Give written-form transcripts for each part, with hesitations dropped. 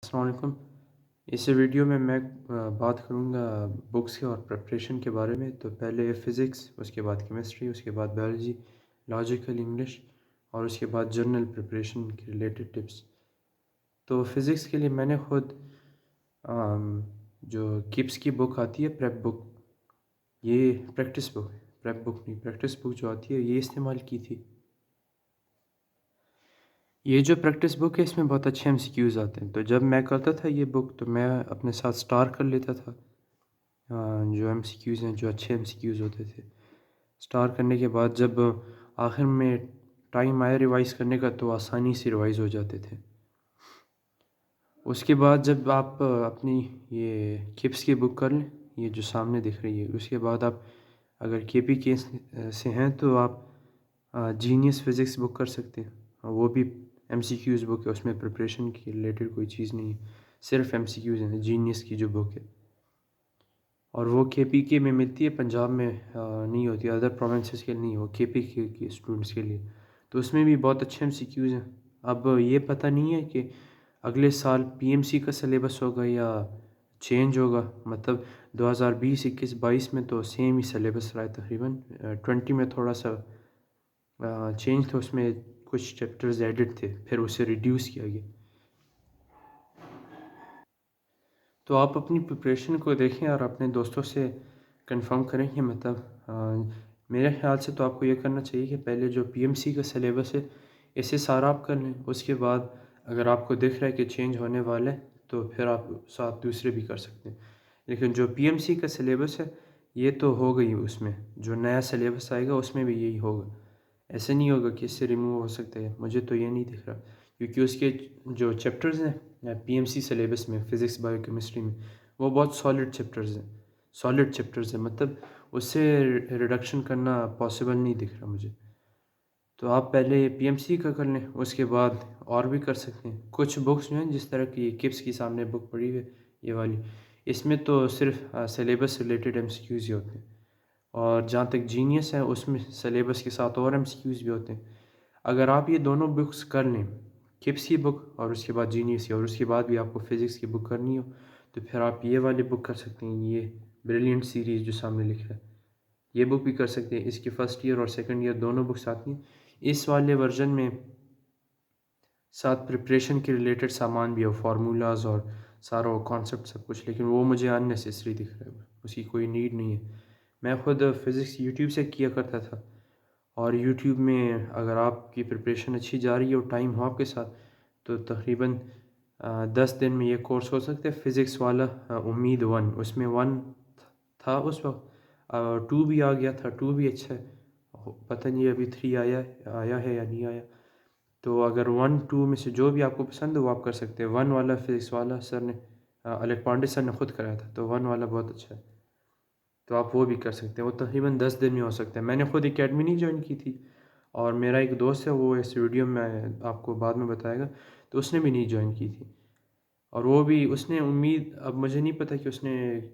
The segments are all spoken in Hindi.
अस्सलाम वालेकुम। इस वीडियो में मैं बात करूँगा बुक्स के और प्रिपरेशन के बारे में। तो पहले फ़िज़िक्स, उसके बाद केमिस्ट्री, उसके बाद बायोलॉजी, लॉजिकल इंग्लिश और उसके बाद जर्नल प्रिपरेशन के रिलेटेड टिप्स। तो फ़िज़िक्स के लिए मैंने खुद जो किप्स की बुक आती है प्रेप बुक, ये प्रैक्टिस बुक है, प्रेप बुक नहीं, प्रैक्टिस बुक जो आती है ये इस्तेमाल की थी। ये जो प्रैक्टिस बुक है इसमें बहुत अच्छे एमसीक्यूज़ आते हैं। तो जब मैं करता था ये बुक तो मैं अपने साथ स्टार कर लेता था। जो एमसीक्यूज़ हैं, जो अच्छे एमसीक्यूज़ होते थे। स्टार करने के बाद जब आखिर में टाइम आया रिवाइज़ करने का तो आसानी से रिवाइज़ हो जाते थे। उसके बाद जब आप अपनी ये किप्स की बुक कर लें, ये जो सामने दिख रही है, उसके बाद आप अगर केपीके से हैं तो आप जीनियस फ़िज़िक्स बुक कर सकते हैं। वो भी एमसीक्यूज़ बुक है, उसमें प्रिपरेशन के रिलेटेड कोई चीज़ नहीं है, सिर्फ़ एमसीक्यूज़ हैं, जीनियस की जो बुक है। और वो केपीके में मिलती है, पंजाब में नहीं होती, अदर प्रोविंसेस के लिए नहीं, वो केपीके के स्टूडेंट्स के लिए। तो उसमें भी बहुत अच्छे एमसीक्यूज़ हैं। अब ये पता नहीं है कि अगले साल पीएमसी का सिलेबस होगा या चेंज होगा। मतलब 2020, 21, 22 में तो सेम ही सिलेबस रहा है तकरीबन। 20 में थोड़ा सा चेंज था, उसमें कुछ चैप्टर्स एडिड थे, फिर उसे रिड्यूस किया गया। तो आप अपनी प्रिपरेशन को देखें और अपने दोस्तों से कंफर्म करें कि मतलब मेरे ख्याल से तो आपको ये करना चाहिए कि पहले जो पीएमसी का सिलेबस है इसे सारा आप कर लें। उसके बाद अगर आपको दिख रहा है कि चेंज होने वाला है तो फिर आप साथ दूसरे भी कर सकते हैं। लेकिन जो पीएमसी का सिलेबस है ये तो हो गई, उसमें जो नया सिलेबस आएगा उसमें भी यही होगा। ऐसे नहीं होगा कि इससे रिमूव हो सकता है, मुझे तो ये नहीं दिख रहा। क्योंकि उसके जो चैप्टर्स हैं पीएमसी सिलेबस में, फ़िज़िक्स बायो केमिस्ट्री में, वो बहुत सॉलिड चैप्टर्स हैं। सॉलिड चैप्टर्स हैं, मतलब उससे रिडक्शन करना पॉसिबल नहीं दिख रहा मुझे। तो आप पहले पीएमसी का कर लें, उसके बाद और भी कर सकते हैं। कुछ बुक्स जो हैं, जिस तरह की किप्स की सामने बुक पड़ी है ये वाली, इसमें तो सिर्फ सिलेबस रिलेटेड एमसीक्यूज़ ही होते हैं। और जहाँ तक जीनियस है उसमें सिलेबस के साथ और एमसीक्यूज़ भी होते हैं। अगर आप ये दोनों बुक्स कर लें, किप्स की बुक और उसके बाद जीनियस की, और उसके बाद भी आपको फ़िज़िक्स की बुक करनी हो तो फिर आप ये वाली बुक कर सकते हैं, ये ब्रिलियंट सीरीज़ जो सामने लिखा है, ये बुक भी कर सकते हैं। इसकी फ़र्स्ट ईयर और सेकंड ईयर दोनों बुक्स आती हैं। इस वाले वर्जन में साथ प्रिपरेशन के रिलेटेड सामान भी हो, फार्मूलाज और सारा वो कॉन्सेप्ट सब कुछ, लेकिन वो मुझे अननेसेसरी दिख रहा है, उसकी कोई नीड नहीं है। मैं खुद फ़िज़िक्स यूट्यूब से किया करता था। और यूट्यूब में अगर आपकी प्रिपरेशन अच्छी जा रही है और टाइम हो आपके साथ तो तकरीबन 10 दिन में ये कोर्स हो सकता है। फ़िज़िक्स वाला उम्मीद वन, उसमें वन था उस वक्त, टू भी आ गया था, टू भी अच्छा है। पता नहीं अभी थ्री आया है या नहीं आया। तो अगर वन टू में से जो भी आपको पसंद है वो आप कर सकते हैं। वन वाला फ़िज़िक्स वाला सर ने, अलग पांडे सर ने खुद कराया था, तो वन वाला बहुत अच्छा है। तो आप वो भी कर सकते हैं, वो तकरीबन 10 दिन में हो सकता है। मैंने खुद एकेडमी नहीं ज्वाइन की थी, और मेरा एक दोस्त है, वो इस वीडियो में आपको बाद में बताएगा, तो उसने भी नहीं ज्वाइन की थी। और वो भी उसने उम्मीद, अब मुझे नहीं पता कि उसने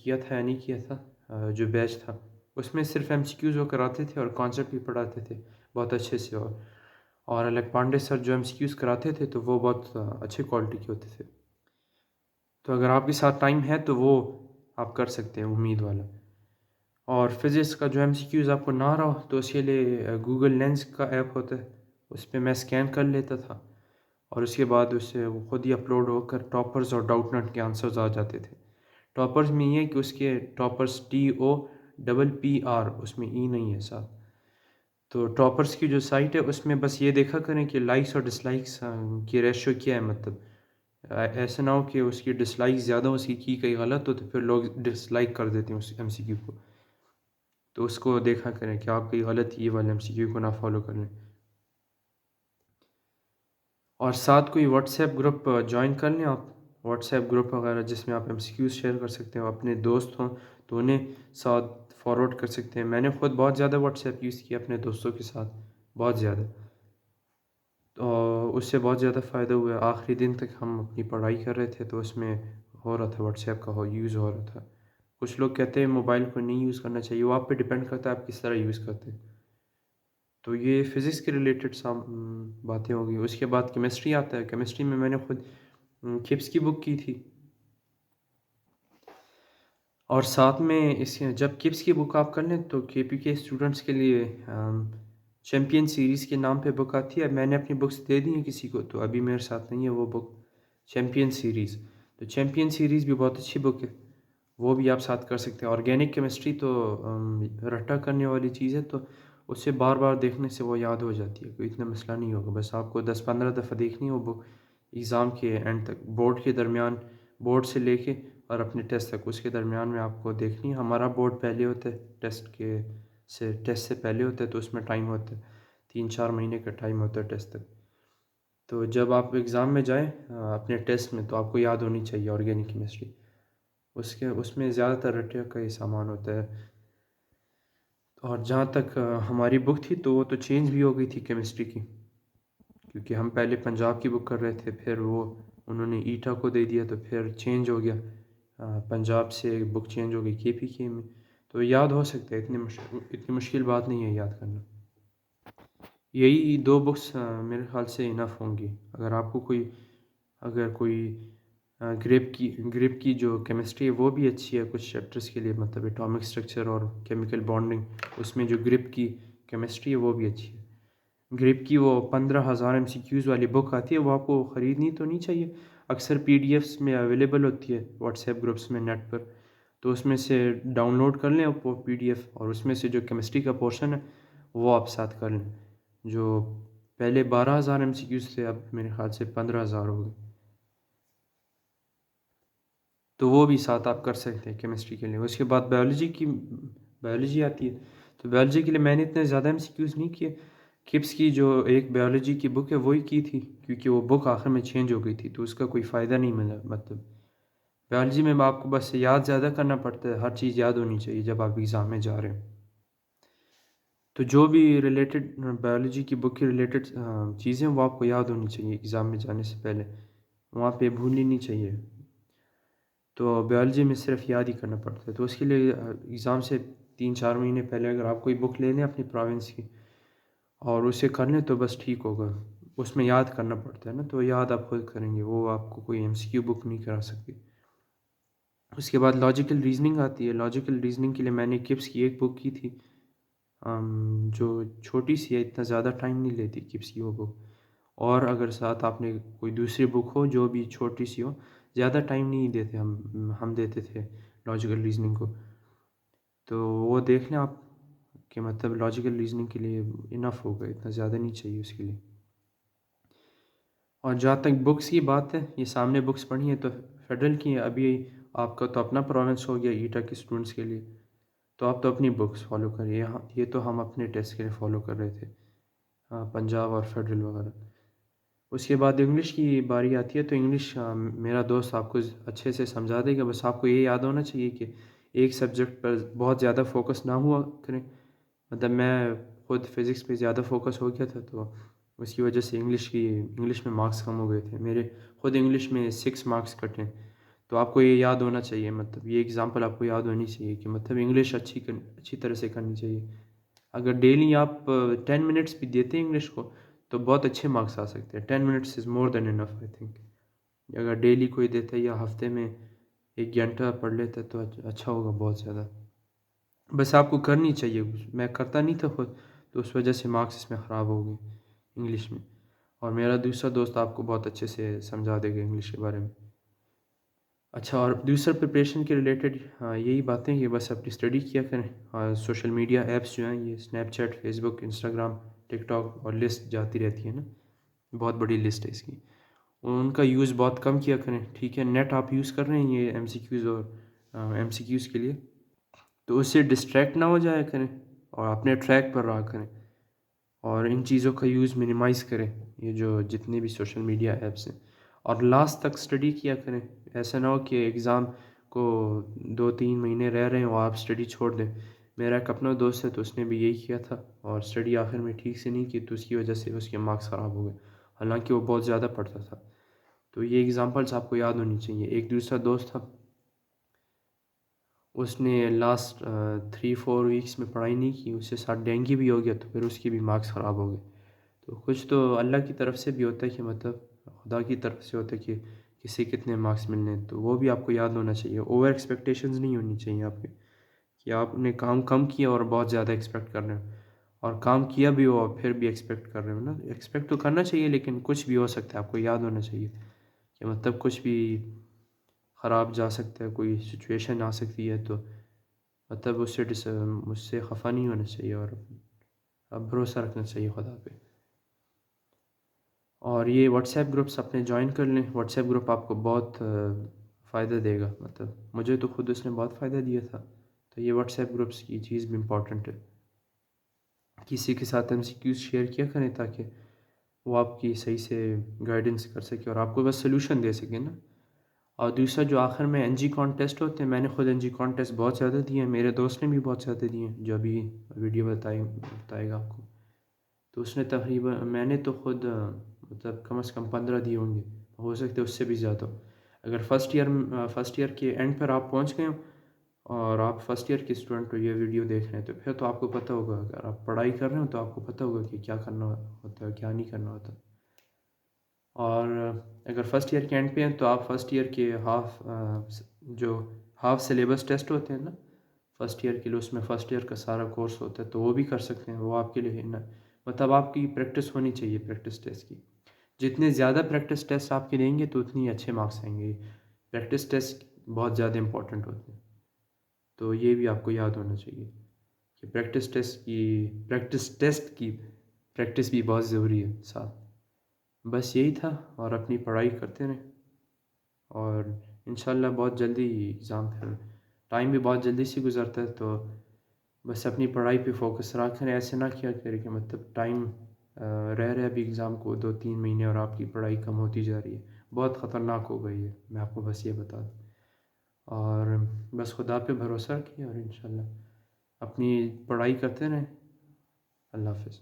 किया था या नहीं किया था। जो बैच था उसमें सिर्फ एमसीक्यूज़ वो कराते थे और कॉन्सेप्ट भी पढ़ाते थे बहुत अच्छे से। और अलग पांडे सर जो एमसीक्यूज़ कराते थे तो वो बहुत अच्छे क्वालिटी के होते थे। तो अगर आपके साथ टाइम है तो वो आप कर सकते हैं, उम्मीद वाला। और फिज़िक्स का जो एमसीक्यूज़ आपको ना रहा हो तो उसके लिए गूगल लेंस का ऐप होता है, उस पे मैं स्कैन कर लेता था और उसके बाद उससे वो खुद ही अपलोड होकर टॉपर्स और डाउटनट के आंसर्स आ जाते थे। टॉपर्स में ये है कि उसके टॉपर्स TOPPR, उसमें ई नहीं है साथ। तो टॉपर्स की जो साइट है उसमें बस ये देखा करें कि लाइक्स और डिसलाइक्स की रेशो क्या है। मतलब ऐसा ना हो कि उसकी डिसलाइक ज़्यादा, उसकी की कहीं गलत हो तो फिर लोग डिसलाइक कर देते हैं उस एमसीक्यू को। तो उसको देखा करें कि आप कोई गलत ये वाले एमसीक्यू को ना फॉलो कर लें। और साथ कोई व्हाट्सएप ग्रुप जॉइन कर लें आप, व्हाट्सएप ग्रुप वगैरह जिसमें आप एमसीक्यूज़ शेयर कर सकते हो, अपने दोस्त हों तो उन्हें साथ फॉरवर्ड कर सकते हैं। मैंने खुद बहुत ज़्यादा व्हाट्सएप यूज़ किया अपने दोस्तों के साथ, बहुत ज़्यादा। तो उससे बहुत ज़्यादा फ़ायदा हुआ। आखिरी दिन तक हम अपनी पढ़ाई कर रहे थे तो उसमें हो रहा था, व्हाट्सएप का हो यूज़ हो रहा था। कुछ लोग कहते हैं मोबाइल को नहीं यूज़ करना चाहिए, वो आप पे डिपेंड करता है आप किस तरह यूज़ करते हैं। तो ये फ़िज़िक्स के रिलेटेड बातें हो गई। उसके बाद केमिस्ट्री आता है, केमिस्ट्री में मैंने खुद किप्स की बुक की थी। और साथ में इस जब किप्स की बुक आप कर लें तो केपी के स्टूडेंट्स के लिए चैम्पियन सीरीज़ के नाम पे बुक आती है। मैंने अपनी बुक्स दे दी हैं किसी को, तो अभी मेरे साथ नहीं है वो बुक, चैम्पियन सीरीज़। तो चैम्पियन सीरीज़ भी बहुत अच्छी बुक है, वो भी आप साथ कर सकते हैं। ऑर्गेनिक केमिस्ट्री तो रट्टा करने वाली चीज़ है, तो उससे बार बार देखने से वो याद हो जाती है, कोई इतना मसला नहीं होगा। बस आपको 10-15 दफ़ा देखनी हो बुक एग्ज़ाम के एंड तक, बोर्ड के दरमियान, बोर्ड से लेके और अपने टेस्ट तक, उसके दरमियान में आपको देखनी है। हमारा बोर्ड पहले होता है टेस्ट से पहले होता है, तो उसमें टाइम होता है 3-4 महीने का टाइम होता है टेस्ट तक। तो जब आप एग्ज़ाम में जाएँ अपने टेस्ट में, तो आपको याद होनी चाहिए ऑर्गेनिक केमिस्ट्री। उसके उसमें ज़्यादातर रट्टे का ही सामान होता है। और जहाँ तक हमारी बुक थी, तो वो तो चेंज भी हो गई थी केमिस्ट्री की, क्योंकि हम पहले पंजाब की बुक कर रहे थे, फिर वो उन्होंने ईटा को दे दिया, तो फिर चेंज हो गया। पंजाब से बुक चेंज हो गई केपी के में। तो याद हो सकता है, इतनी मुश्किल बात नहीं है याद करना। यही दो बुक्स मेरे ख्याल से इनफ होंगी। अगर कोई ग्रिप की जो केमिस्ट्री है वो भी अच्छी है कुछ चैप्टर्स के लिए, मतलब एटॉमिक स्ट्रक्चर और केमिकल बॉन्डिंग, उसमें जो ग्रिप की केमिस्ट्री है वो भी अच्छी है। ग्रिप की वो 15,000 MCQs वाली बुक आती है, वो आपको ख़रीदनी तो नहीं चाहिए, अक्सर PDFs में अवेलेबल होती है व्हाट्सएप ग्रुप्स में, नेट पर। तो उसमें से डाउनलोड कर लें वो PDF, और उसमें से जो केमिस्ट्री का पोर्शन है वो आप साथ कर लें। जो पहले 12,000 MCQs थे, अब मेरे ख्याल से 15,000 हो गए, तो वो भी साथ आप कर सकते हैं केमिस्ट्री के लिए। उसके बाद बायोलॉजी आती है, तो बायोलॉजी के लिए मैंने इतने ज़्यादा MCQs नहीं किए। किप्स की जो एक बायोलॉजी की बुक है वही की थी, क्योंकि वो बुक आखिर में चेंज हो गई थी, तो उसका कोई फ़ायदा नहीं मिला। मतलब बायोलॉजी में आपको बस याद ज़्यादा करना पड़ता है, हर चीज़ याद होनी चाहिए जब आप एग्ज़ाम में जा रहे हो। तो जो भी रिलेटेड बायोलॉजी की बुक की रिलेटेड चीज़ें, वो आपको याद होनी चाहिए एग्ज़ाम में जाने से पहले, वहाँ पे भूलनी नहीं चाहिए। तो बायोलॉजी में सिर्फ याद ही करना पड़ता है, तो उसके लिए एग्ज़ाम से 3-4 महीने पहले अगर आप कोई बुक ले लें अपनी प्रोविंस की और उसे कर लें, तो बस ठीक होगा। उसमें याद करना पड़ता है ना, तो याद आप खुद करेंगे, वो आपको कोई MCQ बुक नहीं करा सकती। उसके बाद लॉजिकल रीजनिंग आती है। लॉजिकल रीजनिंग के लिए मैंने किप्स की एक बुक की थी, जो छोटी सी है, इतना ज़्यादा टाइम नहीं लेती किप्स की वो बुक। और अगर साथ आपने कोई दूसरी बुक हो जो भी छोटी सी हो, ज़्यादा टाइम नहीं देते हम देते थे लॉजिकल रीजनिंग को। तो वो देख लें आप, कि मतलब लॉजिकल रीजनिंग के लिए इनफ होगा, इतना ज़्यादा नहीं चाहिए उसके लिए। और जहाँ तक बुक्स की बात है, ये सामने बुक्स पढ़ी हैं तो फेडरल की हैं। अभी आपका तो अपना प्रोविंस हो गया ईटा के स्टूडेंट्स के लिए, तो आप तो अपनी बुक्स फॉलो करिए। हाँ, ये तो हम अपने टेस्ट के लिए फ़ॉलो कर रहे थे। हाँ, पंजाब और फेडरल वगैरह। उसके बाद इंग्लिश की बारी आती है, तो इंग्लिश मेरा दोस्त आपको अच्छे से समझा देगा। बस आपको ये याद होना चाहिए कि एक सब्जेक्ट पर बहुत ज़्यादा फोकस ना हुआ करें। मतलब मैं खुद फ़िज़िक्स पे ज़्यादा फोकस हो गया था, तो उसकी वजह से इंग्लिश में मार्क्स कम हो गए थे मेरे। खुद इंग्लिश में 6 मार्क्स कटे। तो आपको ये याद होना चाहिए, मतलब ये एग्ज़ाम्पल आपको याद होनी चाहिए कि मतलब इंग्लिश अच्छी तरह से करनी चाहिए। अगर डेली आप 10 मिनट्स भी देते हैं इंग्लिश को, तो बहुत अच्छे मार्क्स आ सकते हैं। 10 minutes is more than enough I think. अगर डेली कोई देता है या हफ्ते में 1 घंटा पढ़ लेता है, तो अच्छा होगा बहुत ज़्यादा। बस आपको करनी चाहिए, मैं करता नहीं था खुद, तो उस वजह से मार्क्स इसमें ख़राब हो गए इंग्लिश में। और मेरा दूसरा दोस्त आपको बहुत अच्छे से समझा देगा इंग्लिश के बारे में। अच्छा, और दूसरा प्रिपरेशन के रिलेटेड यही बातें कि बस अपनी स्टडी किया करें। और सोशल मीडिया ऐप्स जो हैं, ये स्नैपचैट, फेसबुक, इंस्टाग्राम, टिकटॉक, और लिस्ट जाती रहती है ना, बहुत बड़ी लिस्ट है इसकी। उनका यूज़ बहुत कम किया करें, ठीक है। नेट आप यूज़ कर रहे हैं ये MCQs के लिए, तो उससे डिस्ट्रैक्ट ना हो जाया करें और अपने ट्रैक पर रहा करें। और इन चीज़ों का यूज़ मिनिमाइज़ करें, ये जो जितने भी सोशल मीडिया ऐप्स हैं। और लास्ट तक स्टडी किया करें। ऐसा ना हो कि एग्ज़ाम को 2-3 महीने रह रहे हैं और आप स्टडी छोड़ दें। मेरा एक अपना दोस्त है, तो उसने भी यही किया था और स्टडी आखिर में ठीक से नहीं की, तो उसकी वजह से उसके मार्क्स ख़राब हो गए, हालांकि वो बहुत ज़्यादा पढ़ता था। तो ये एग्ज़ाम्पल्स आपको याद होनी चाहिए। एक दूसरा दोस्त था, उसने लास्ट 3-4 वीक्स में पढ़ाई नहीं की, उसके साथ डेंगू भी हो गया, तो फिर उसकी भी मार्क्स ख़राब हो गए। तो कुछ तो अल्लाह की तरफ से भी होता है कि मतलब खुदा की तरफ से होता है कि किसे कितने मार्क्स मिलने हैं, तो वो भी आपको याद होना चाहिए। ओवर एक्सपेक्टेशंस नहीं होनी चाहिए आपकी, कि आपने काम कम किया और बहुत ज़्यादा एक्सपेक्ट कर रहे हो, और काम किया भी हो और फिर भी एक्सपेक्ट कर रहे हो ना। एक्सपेक्ट तो करना चाहिए, लेकिन कुछ भी हो सकता है, आपको याद होना चाहिए कि मतलब कुछ भी ख़राब जा सकता है, कोई सिचुएशन आ सकती है, तो मतलब मुझसे खफ़ा नहीं होना चाहिए, और अब भरोसा रखना चाहिए खुदा पे। और ये व्हाट्सएप ग्रुप्स अपने जॉइन कर लें। व्हाट्सएप ग्रुप आपको बहुत फ़ायदा देगा, मतलब मुझे तो खुद उसने बहुत फ़ायदा दिया था। तो ये व्हाट्सएप ग्रुप्स की चीज़ भी इम्पॉर्टेंट है। किसी के साथ एमसीक्यूज़ शेयर किया करें, ताकि वो आपकी सही से गाइडेंस कर सके और आपको बस सॉल्यूशन दे सके ना। और दूसरा, जो आखिर में एनजी कॉन्टेस्ट होते हैं, मैंने खुद एनजी कॉन्टेस्ट बहुत ज़्यादा दिए हैं, मेरे दोस्त ने भी बहुत ज़्यादा दिए हैं, जो अभी वीडियो बताएगा आपको। तो उसने तकरीबन, मैंने तो खुद मतलब कम से कम 15 दिए होंगे, हो सकते उससे भी ज़्यादा। अगर फर्स्ट ईयर के एंड पर आप पहुंच गए हो और आप फर्स्ट ईयर के स्टूडेंट हो, ये वीडियो देख रहे हैं, तो फिर तो आपको पता होगा, अगर आप पढ़ाई कर रहे हो तो आपको पता होगा कि क्या करना होता है, क्या नहीं करना होता। और अगर फर्स्ट ईयर के एंड पे हैं, तो आप फर्स्ट ईयर के जो हाफ सिलेबस टेस्ट होते हैं ना फर्स्ट ईयर के लिए, उसमें फर्स्ट ईयर का सारा कोर्स होता है, तो वो भी कर सकते हैं। वो आपके लिए ना, मतलब आपकी प्रैक्टिस होनी चाहिए प्रैक्टिस टेस्ट की। जितने ज़्यादा प्रैक्टिस टेस्ट आपके देंगे, तो उतनी अच्छे मार्क्स आएंगे। प्रैक्टिस टेस्ट बहुत ज़्यादा इंपॉर्टेंट होते हैं, तो ये भी आपको याद होना चाहिए कि प्रैक्टिस टेस्ट की प्रैक्टिस भी बहुत ज़रूरी है साथ। बस यही था, और अपनी पढ़ाई करते रहें, और इंशाल्लाह बहुत जल्दी एग्ज़ाम, फिर टाइम भी बहुत जल्दी से गुज़रता है, तो बस अपनी पढ़ाई पे फोकस रखें। ऐसे ना किया करें कि मतलब टाइम रह रहा है अभी एग्ज़ाम को 2-3 महीने, और आपकी पढ़ाई कम होती जा रही है। बहुत ख़तरनाक हो गई है, मैं आपको बस ये बता दूँ। और बस खुदा पे भरोसा रखिए, और इंशाल्लाह अपनी पढ़ाई करते रहें। अल्लाह हाफ़िज़।